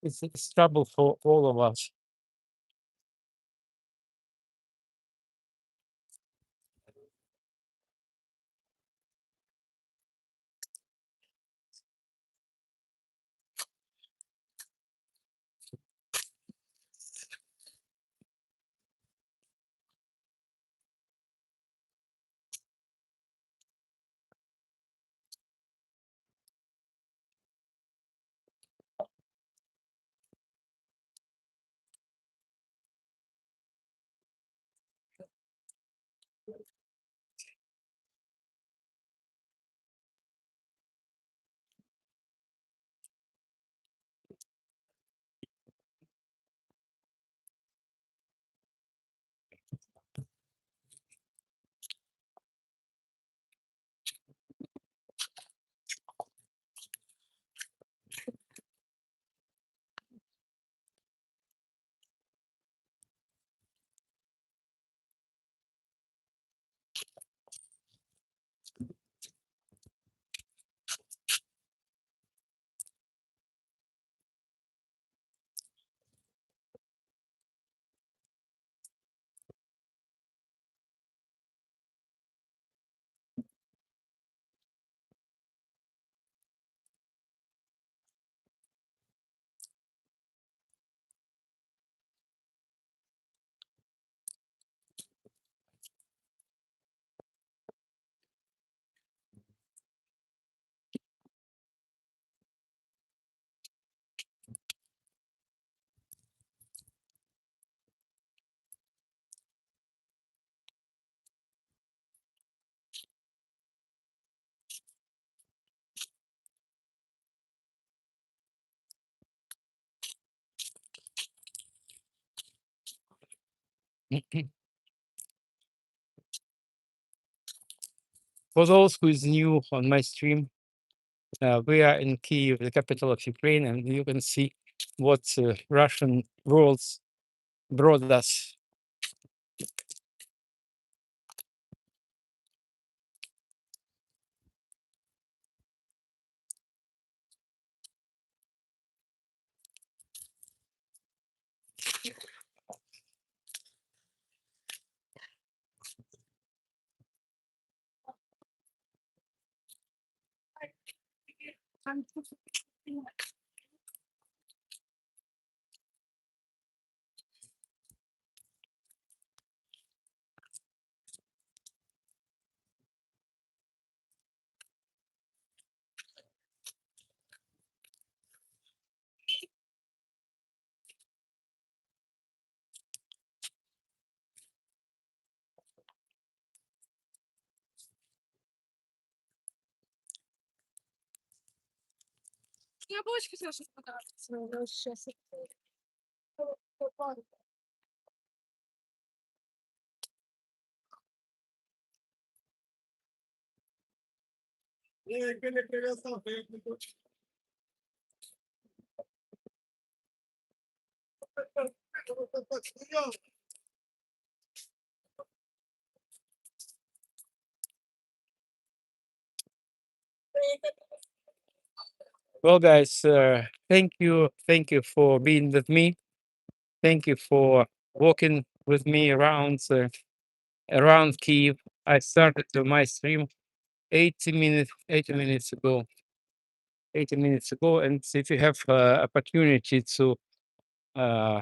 It's trouble for all of us. For those who is new on my stream, we are in Kyiv, the capital of Ukraine, and you can see what Russian worlds brought us. Я бы очень хотела, чтобы понравилось сейчас. Well, guys, thank you for being with me. Thank you for walking with me around Kyiv. I started my stream 80 minutes ago. 80 minutes ago, and if you have opportunity uh,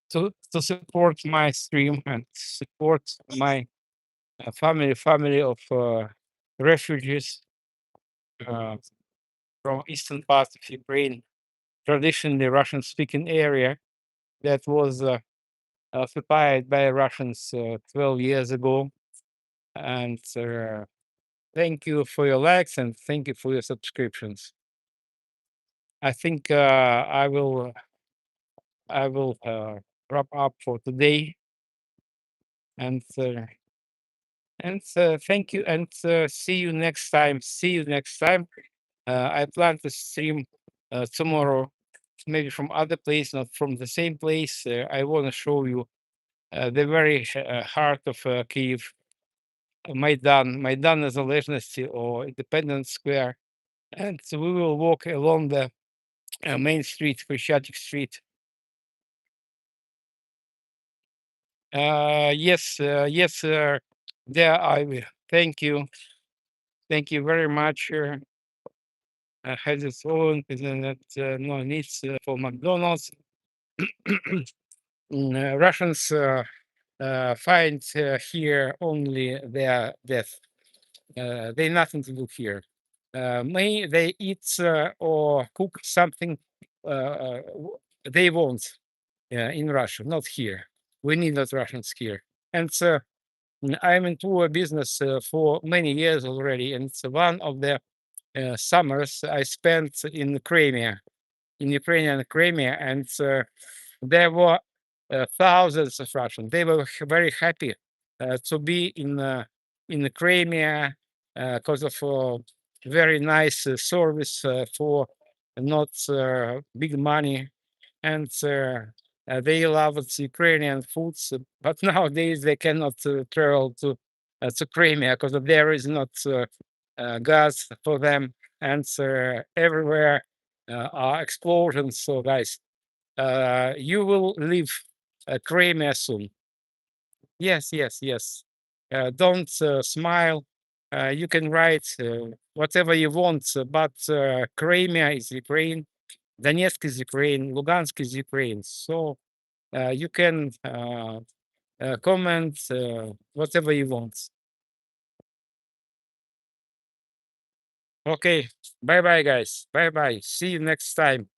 to support my stream and support my family of refugees uh, from eastern part of Ukraine, traditionally Russian-speaking area that was occupied by Russians 12 years ago. And thank you for your likes and thank you for your subscriptions. I think I will wrap up for today, and thank you, and see you next time. See you next time. I plan to stream tomorrow, maybe from other place, not from the same place. I want to show you the very heart of Kyiv, Maidan Незалежності or Independence Square, and we will walk along the main street, Chrestiatic Street. Yes, sir. There I will. Thank you. Thank you very much. Has its own internet, no needs for McDonald's. Russians find here only their death. They nothing to do here. May they eat or cook something they want in Russia, not here. We need not Russians here. And I'm into a business for many years already, and it's one of the summers I spent in Crimea, in Ukrainian Crimea, and there were thousands of Russians. They were very happy to be in the Crimea because of very nice service for not big money, and they love Ukrainian foods. But nowadays they cannot travel to Crimea because there is not gas for them, and everywhere are explosions. So guys, you will leave Crimea soon. Yes, yes, yes. Don't smile. You can write whatever you want, but Crimea is Ukraine, Donetsk is Ukraine, Lugansk is Ukraine. So you can comment whatever you want. Okay, bye bye, guys. Bye bye. See you next time.